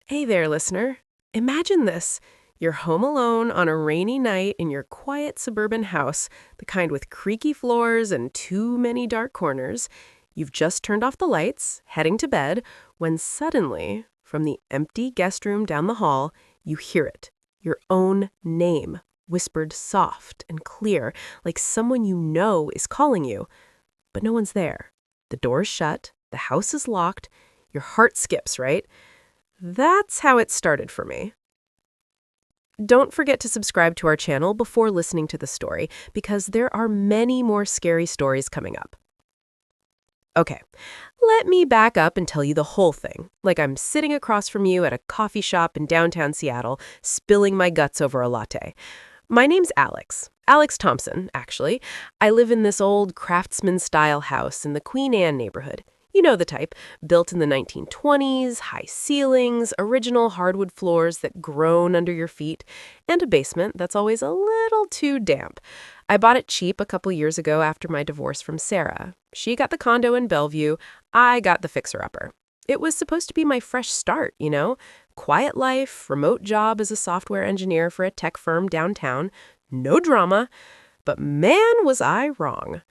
Hey there, listener. Imagine this. You're home alone on a rainy night in your quiet suburban house, the kind with creaky floors and too many dark corners. You've just turned off the lights, heading to bed, when suddenly, from the empty guest room down the hall, you hear it. Your own name, whispered soft and clear, like someone you know is calling you. But no one's there. The door's shut, the house is locked, your heart skips, right? That's how it started for me. Don't forget to subscribe to our channel before listening to the story, because there are many more scary stories coming up. Okay, let me back up and tell you the whole thing, like I'm sitting across from you at a coffee shop in downtown Seattle, spilling my guts over a latte. My name's Alex Thompson, actually. I live in this old craftsman-style house in the Queen Anne neighborhood. You know the type, built in the 1920s, high ceilings, original hardwood floors that groan under your feet, and a basement that's always a little too damp. I bought it cheap a couple years ago after my divorce from Sarah. She got the condo in Bellevue, I got the fixer-upper. It was supposed to be my fresh start, you know? Quiet life, remote job as a software engineer for a tech firm downtown, no drama, but man, was I wrong.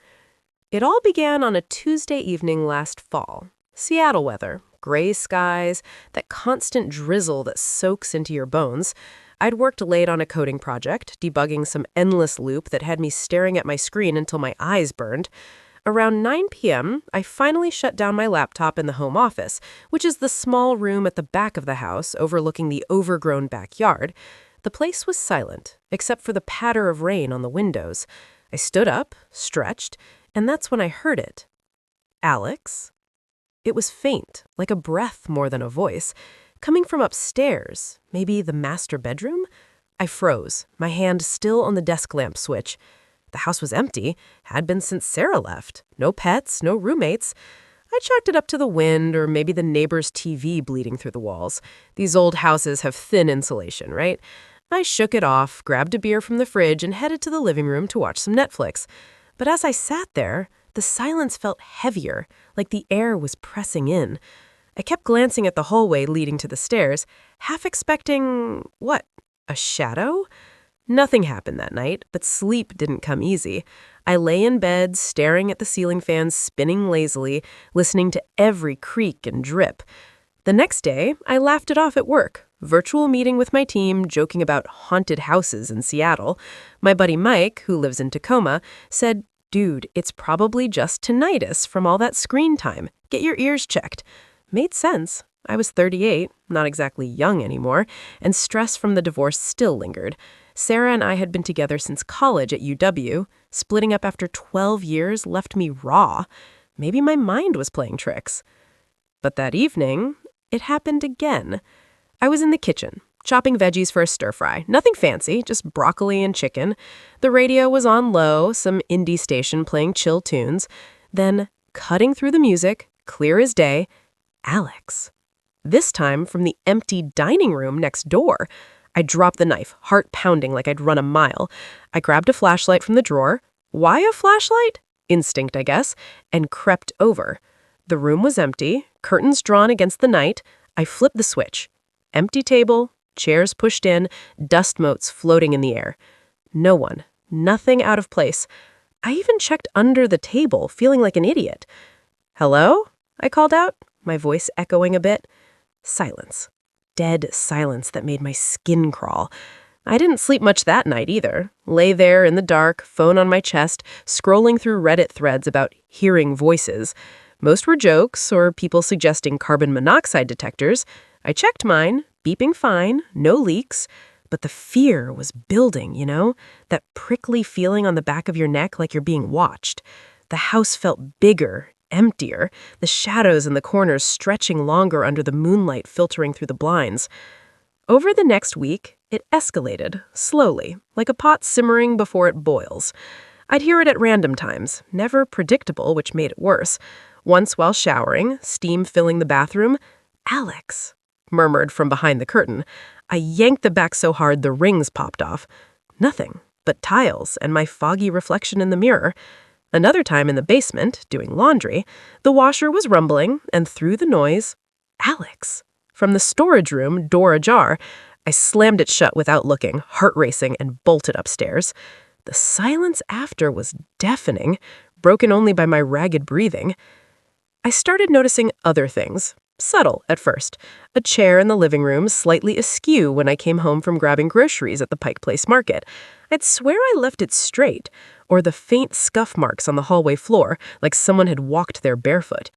It all began on a Tuesday evening last fall. Seattle weather, gray skies, that constant drizzle that soaks into your bones. I'd worked late on a coding project, debugging some endless loop that had me staring at my screen until my eyes burned. Around 9 p.m., I finally shut down my laptop in the home office, which is the small room at the back of the house overlooking the overgrown backyard. The place was silent, except for the patter of rain on the windows. I stood up, stretched, and that's when I heard it. Alex? It was faint, like a breath more than a voice, coming from upstairs, maybe the master bedroom? I froze, my hand still on the desk lamp switch. The house was empty, had been since Sarah left. No pets, no roommates. I chalked it up to the wind or maybe the neighbor's TV bleeding through the walls. These old houses have thin insulation, right? I shook it off, grabbed a beer from the fridge, and headed to the living room to watch some Netflix. But as I sat there, the silence felt heavier, like the air was pressing in. I kept glancing at the hallway leading to the stairs, half expecting, what, a shadow? Nothing happened that night, but sleep didn't come easy. I lay in bed, staring at the ceiling fans spinning lazily, listening to every creak and drip. The next day, I laughed it off at work. Virtual meeting with my team, joking about haunted houses in Seattle. My buddy Mike, who lives in Tacoma, said, "Dude, it's probably just tinnitus from all that screen time. Get your ears checked." Made sense. I was 38, not exactly young anymore, and stress from the divorce still lingered. Sarah and I had been together since college at UW. Splitting up after 12 years left me raw. Maybe my mind was playing tricks. But that evening, it happened again. I was in the kitchen, chopping veggies for a stir-fry. Nothing fancy, just broccoli and chicken. The radio was on low, some indie station playing chill tunes. Then, cutting through the music, clear as day, Alex. This time from the empty dining room next door. I dropped the knife, heart pounding like I'd run a mile. I grabbed a flashlight from the drawer. Why a flashlight? Instinct, I guess, and crept over. The room was empty, curtains drawn against the night. I flipped the switch. Empty table, chairs pushed in, dust motes floating in the air. No one, nothing out of place. I even checked under the table, feeling like an idiot. "Hello?" I called out, my voice echoing a bit. Silence. Dead silence that made my skin crawl. I didn't sleep much that night either. Lay there in the dark, phone on my chest, scrolling through Reddit threads about hearing voices. Most were jokes or people suggesting carbon monoxide detectors. I checked mine, beeping fine, no leaks. But the fear was building, you know? That prickly feeling on the back of your neck like you're being watched. The house felt bigger, emptier, the shadows in the corners stretching longer under the moonlight filtering through the blinds. Over the next week, it escalated, slowly, like a pot simmering before it boils. I'd hear it at random times, never predictable, which made it worse. Once while showering, steam filling the bathroom, "Alex," murmured from behind the curtain. I yanked the back so hard the rings popped off. Nothing but tiles and my foggy reflection in the mirror. Another time in the basement, doing laundry, the washer was rumbling, and through the noise, Alex. From the storage room, door ajar, I slammed it shut without looking, heart racing, and bolted upstairs. The silence after was deafening, broken only by my ragged breathing. I started noticing other things. Subtle at first. A chair in the living room slightly askew when I came home from grabbing groceries at the Pike Place Market. I'd swear I left it straight, or the faint scuff marks on the hallway floor, like someone had walked there barefoot.